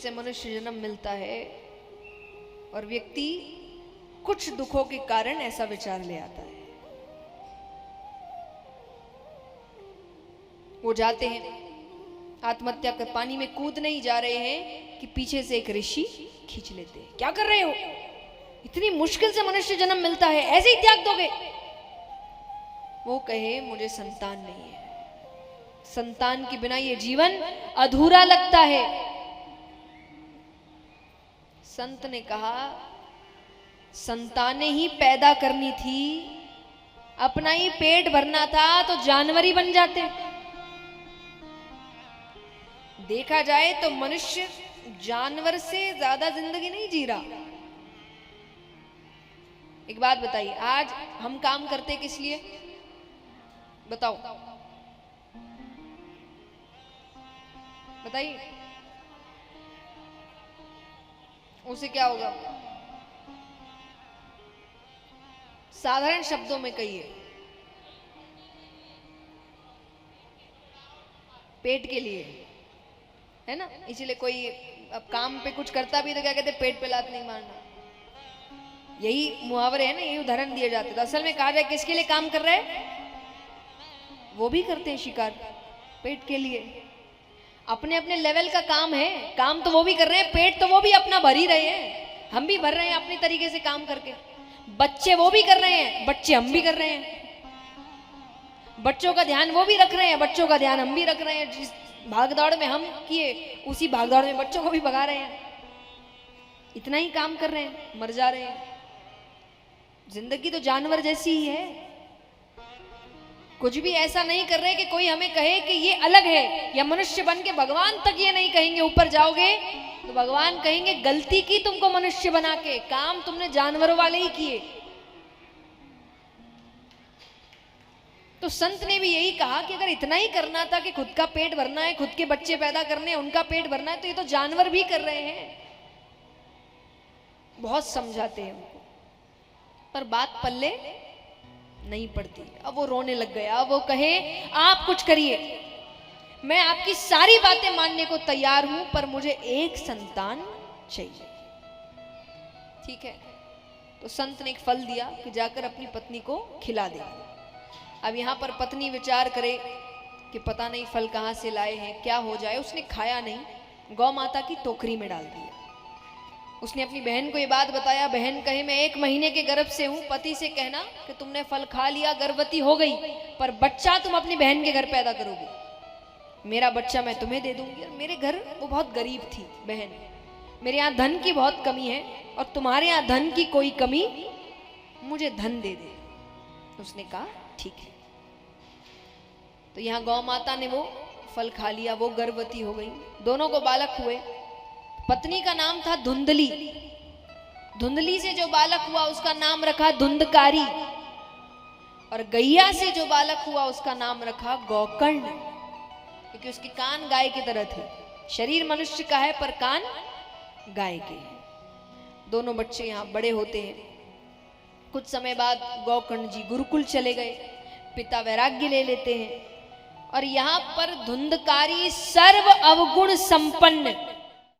से मनुष्य जन्म मिलता है और व्यक्ति कुछ दुखों के कारण ऐसा विचार ले आता है। वो जाते हैं आत्महत्या कर, पानी में कूदने ही जा रहे हैं कि पीछे से एक ऋषि खींच लेते हैं। क्या कर रहे हो, इतनी मुश्किल से मनुष्य जन्म मिलता है, ऐसे ही त्याग दोगे? वो कहे मुझे संतान नहीं है, संतान के बिना ये जीवन अधूरा लगता है। संत ने कहा संतानें ही पैदा करनी थी, अपना ही पेट भरना था तो जानवर ही बन जाते। देखा जाए तो मनुष्य जानवर से ज्यादा जिंदगी नहीं जी रहा। एक बात बताइए, आज हम काम करते किस लिए? बताओ बताइए, उसे क्या होगा? साधारण शब्दों में कहिए, पेट के लिए, है ना? इसीलिए कोई अब काम पे कुछ करता भी तो क्या कहते, पेट पे लात नहीं मारना। यही मुहावरे है ना, यही उदाहरण दिए जाते। तो असल में कहा जाए किसके लिए काम कर रहे हैं? वो भी करते हैं शिकार, पेट के लिए। अपने अपने लेवल का काम है, काम तो वो भी कर रहे हैं, पेट तो वो भी अपना भर ही रहे हैं, हम भी भर रहे हैं अपने तरीके से काम करके। बच्चे वो भी कर रहे हैं, बच्चे हम भी कर रहे हैं। बच्चों का ध्यान वो भी रख रहे हैं, बच्चों का ध्यान हम भी रख रहे हैं। जिस भागदौड़ में हम किए, उसी भागदौड़ में बच्चों को भी भगा रहे हैं। इतना ही काम कर रहे हैं, मर जा रहे हैं। जिंदगी तो जानवर जैसी ही है, कुछ भी ऐसा नहीं कर रहे कि कोई हमें कहे कि ये अलग है। या मनुष्य बन के भगवान तक ये नहीं कहेंगे, ऊपर जाओगे तो भगवान कहेंगे गलती की तुमको मनुष्य बना के, काम तुमने जानवरों वाले ही किए। तो संत ने भी यही कहा कि अगर इतना ही करना था कि खुद का पेट भरना है, खुद के बच्चे पैदा करने हैं, उनका पेट भरना है, तो ये तो जानवर भी कर रहे हैं। बहुत समझाते हैं उनको, पर बात पल्ले नहीं पड़ती। अब वो रोने लग गया। अब वो कहे आप कुछ करिए, मैं आपकी सारी बातें मानने को तैयार हूं, पर मुझे एक संतान चाहिए। ठीक है, तो संत ने एक फल दिया कि जाकर अपनी पत्नी को खिला दे। अब यहां पर पत्नी विचार करे कि पता नहीं फल कहां से लाए हैं, क्या हो जाए। उसने खाया नहीं, गौ माता की टोकरी में डाल दिया। उसने अपनी बहन को ये बात बताया। बहन कहे मैं 1 महीने के गर्भ से हूं, पति से कहना कि तुमने फल खा लिया, गर्भवती हो गई, पर बच्चा तुम अपनी बहन के घर पैदा करोगी, मेरा बच्चा मैं तुम्हें दे दूंगी। और मेरे घर, वो बहुत गरीब थी बहन, मेरे यहाँ धन की बहुत कमी है और तुम्हारे यहाँ धन की कोई कमी, मुझे धन दे दे। उसने कहा ठीक है। तो यहाँ गौ माता ने वो फल खा लिया, वो गर्भवती हो गई, दोनों को बालक हुए। पत्नी का नाम था धुंधली। धुंधली से जो बालक हुआ उसका नाम रखा धुंधकारी, और गैया से जो बालक हुआ उसका नाम रखा गौकर्ण, क्योंकि उसके कान गाय की तरह थे। शरीर मनुष्य का है पर कान गाय के हैं। दोनों बच्चे यहाँ बड़े होते हैं। कुछ समय बाद गौकर्ण जी गुरुकुल चले गए, पिता वैराग्य ले लेते हैं, और यहाँ पर धुंधकारी सर्व अवगुण संपन्न